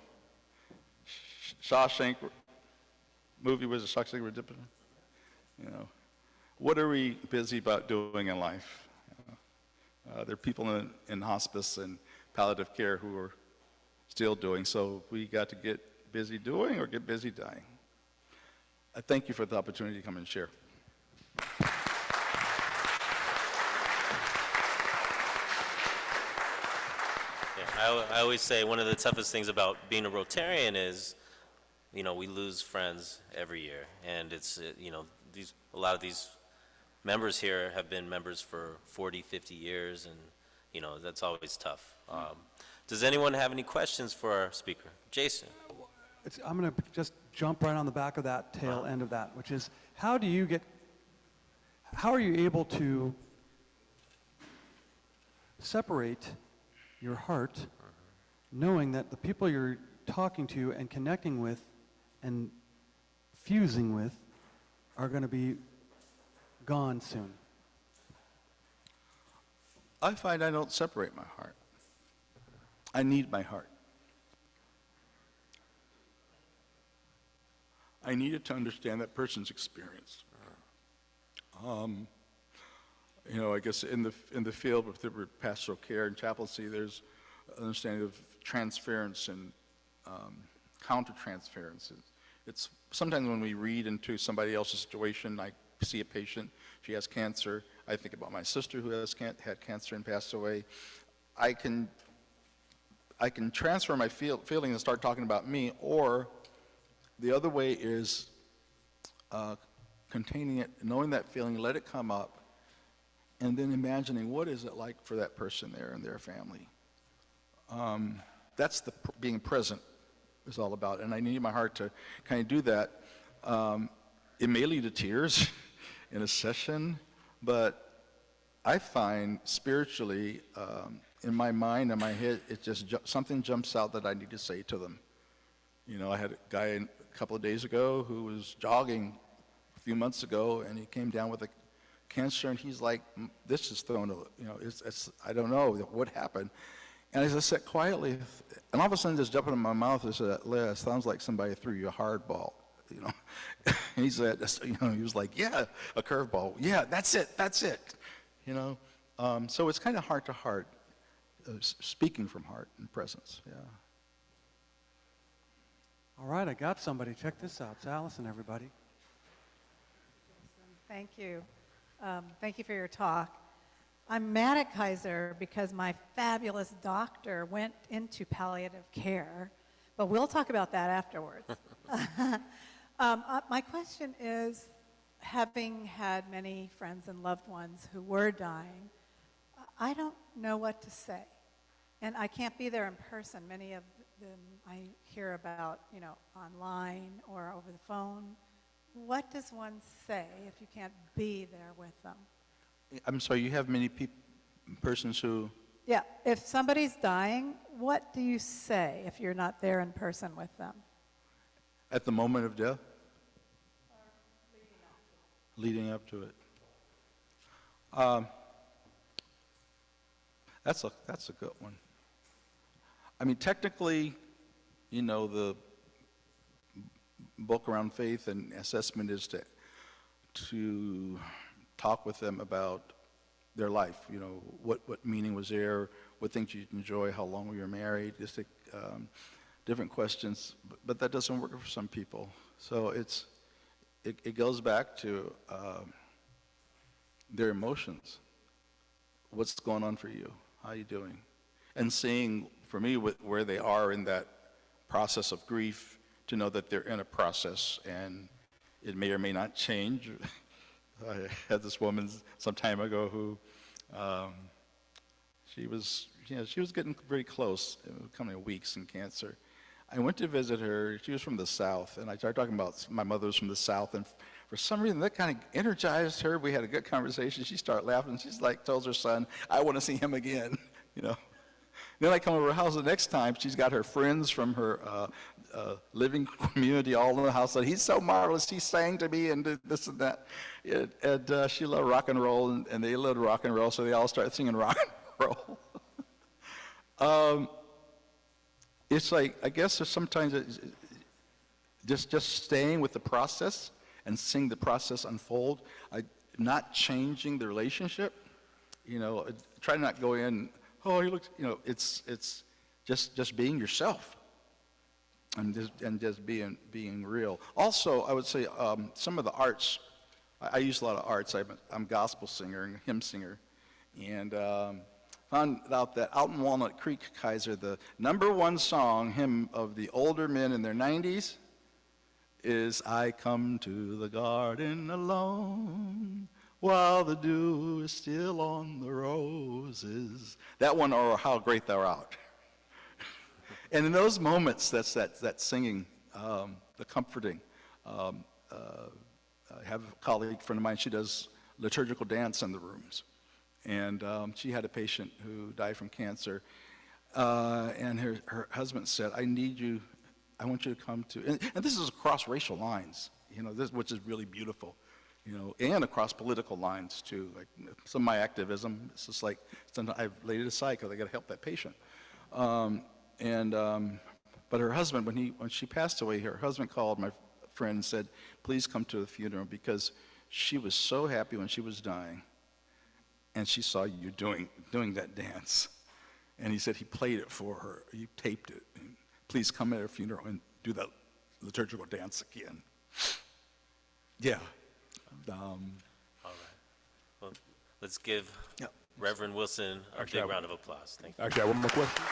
Shawshank movie, was it Shawshank Redemption? You know, what are we busy about doing in life? There are people in hospice and palliative care who are still doing, so we got to get busy doing or get busy dying. I thank you for the opportunity to come and share. I always say one of the toughest things about being a Rotarian is, we lose friends every year, and it's, a lot of these members here have been members for 40, 50 years, and, that's always tough. Does anyone have any questions for our speaker? Jason? I'm going to just jump right on the back of that tail end of that, which is, how are you able to separate your heart, knowing that the people you're talking to and connecting with and fusing with are going to be gone soon? I find I don't separate my heart. I need my heart. I needed to understand that person's experience. I guess in the field with the pastoral care and chaplaincy, there's an understanding of transference and counter-transference. It's sometimes when we read into somebody else's situation, I see a patient, she has cancer, I think about my sister who had cancer and passed away. I can transfer my feeling and start talking about me, or the other way is containing it, knowing that feeling, let it come up, and then imagining what is it like for that person there and their family. That's the being present is all about, and I need my heart to kind of do that. It may lead to tears in a session, but I find spiritually, in my mind and my head, it just something jumps out that I need to say to them. I had a guy a couple of days ago who was jogging a few months ago, and he came down with a cancer, and he's like, this is thrown, I don't know what happened. And as I sat quietly, and all of a sudden just jumping in my mouth, I said, it sounds like somebody threw you a hard ball, And he said, he was like, yeah, a curveball. Yeah, that's it. So it's kind of heart to heart, speaking from heart and presence, yeah. All right, I got somebody. Check this out. It's Allison, everybody. Thank you. Thank you for your talk. I'm mad at Kaiser because my fabulous doctor went into palliative care, but we'll talk about that afterwards. My question is, having had many friends and loved ones who were dying, I don't know what to say. And I can't be there in person. Many of them I hear about, online or over the phone. What does one say if you can't be there with them? I'm sorry, you have many persons who... Yeah, if somebody's dying, what do you say if you're not there in person with them? At the moment of death? Leading up to it. That's a good one. I mean, technically, the book around faith and assessment is to talk with them about their life. What meaning was there, what things you enjoy, how long were you married, just different questions. But that doesn't work for some people. So it goes back to their emotions. What's going on for you? How are you doing? And seeing, for me, where they are in that process of grief, to know that they're in a process and it may or may not change. I had this woman some time ago who, she was getting very close, coming weeks in cancer. I went to visit her. She was from the South, and I started talking about my mother was from the South, and for some reason that kind of energized her. We had a good conversation. She started laughing. She's like, tells her son, I want to see him again, you know. Then I come over to her house the next time. She's got her friends from her living community all in the house. Said, he's so marvelous. He sang to me and did this and that. And she loved rock and roll, and they loved rock and roll, so they all started singing rock and roll. It's like, I guess there's sometimes just staying with the process and seeing the process unfold, not changing the relationship. You know, try to not go in, oh, he looks, you know, it's just being yourself and just being real. Also, I would say some of the arts, I use a lot of arts. I'm a gospel singer and hymn singer, and found out that out in Walnut Creek, Kaiser, the #1 song, hymn of the older men in their 90s, is I come to the garden alone while the dew is still on the roses. That one, or How Great Thou Art. And in those moments, that's that singing, the comforting. I have a colleague friend of mine, she does liturgical dance in the rooms. And she had a patient who died from cancer. And her husband said, I want you to come to, and this is across racial lines, you know, which is really beautiful. You know, and across political lines too. Like some of my activism, it's just like sometimes I've laid it aside because I got to help that patient. But her husband, when she passed away, her husband called my friend and said, "Please come to the funeral," because she was so happy when she was dying, and she saw you doing that dance. And he said he played it for her. He taped it. And, please come at her funeral and do that liturgical dance again. Yeah. All right. Well, let's give Reverend Wilson a big round of applause. Thank you. Actually, I have one more question.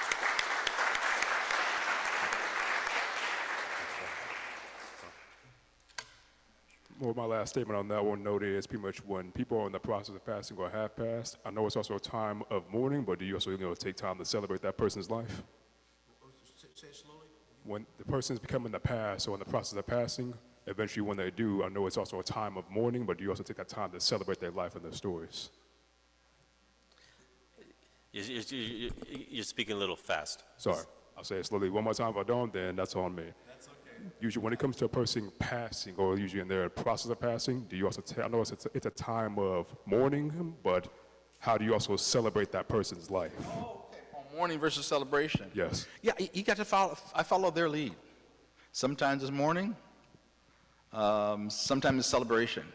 Well, my last statement on that one note is pretty much when people are in the process of passing or have passed, I know it's also a time of mourning, but do you also take time to celebrate that person's life? Say it slowly. When the person is becoming the past or in the process of passing, eventually when they do, I know it's also a time of mourning, but do you also take that time to celebrate their life and their stories? You're speaking a little fast. Sorry, I'll say it slowly one more time. If I don't, then that's on me. That's okay. Usually when it comes to a person passing, or usually in their process of passing, do you also I know it's a time of mourning, but how do you also celebrate that person's life? Oh, okay. Mourning versus celebration. Yes. Yeah, you got to follow. I follow their lead. Sometimes it's mourning. Sometimes it's celebration.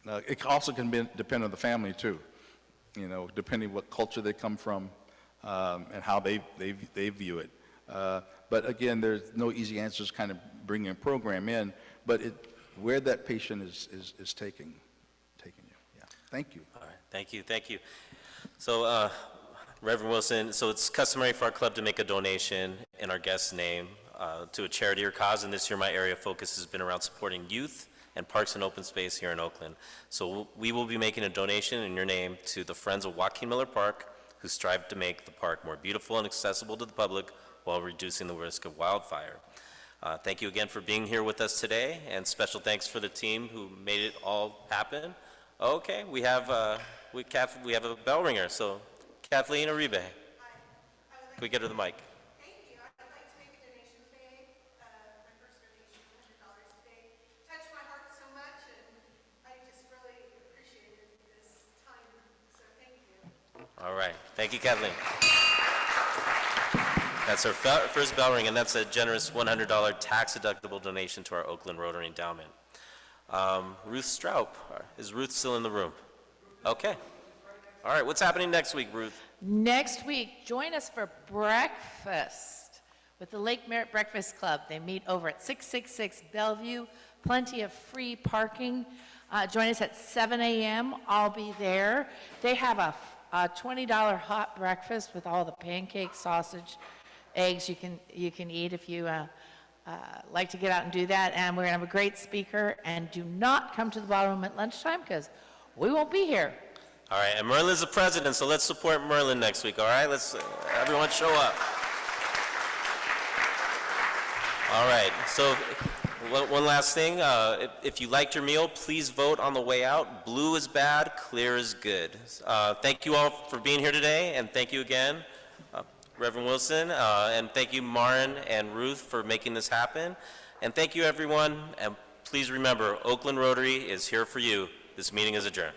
It also can depend on the family too. You know, depending what culture they come from and how they view it. But again, there's no easy answers. Kind of bringing a program in, but where that patient is taking you. Yeah. Thank you. All right. Thank you. So, Reverend Wilson, so it's customary for our club to make a donation in our guest's name to a charity or cause, and this year my area of focus has been around supporting youth and parks and open space here in Oakland. So we will be making a donation in your name to the Friends of Joaquin Miller Park, who strive to make the park more beautiful and accessible to the public while reducing the risk of wildfire. Thank you again for being here with us today, and special thanks for the team who made it all happen. Okay, we have a bell ringer, so Kathleen Uribe. Can we get her the mic? Thank you. I'd like to make a donation today. My first donation, $100 today. Touched my heart so much, and I just really appreciated this time. So thank you. All right. Thank you, Kathleen. That's our first bell ring, and that's a generous $100 tax-deductible donation to our Oakland Rotary Endowment. Ruth Stroup. Is Ruth still in the room? Okay. All right. What's happening next week, Ruth? Next week, join us for breakfast with the Lake Merritt Breakfast Club. They meet over at 666 Bellevue. Plenty of free parking. Join us at 7 a.m. I'll be there. They have a $20 hot breakfast with all the pancakes, sausage, eggs you can eat if you like to get out and do that. And we're going to have a great speaker. And do not come to the ballroom at lunchtime because we won't be here. All right, and Merlin's the president, so let's support Merlin next week, all right? Let's everyone show up. right, so one last thing. If you liked your meal, please vote on the way out. Blue is bad, clear is good. Thank you all for being here today, and thank you again, Reverend Wilson, and thank you, Marin and Ruth, for making this happen. And thank you, everyone, and please remember, Oakland Rotary is here for you. This meeting is adjourned.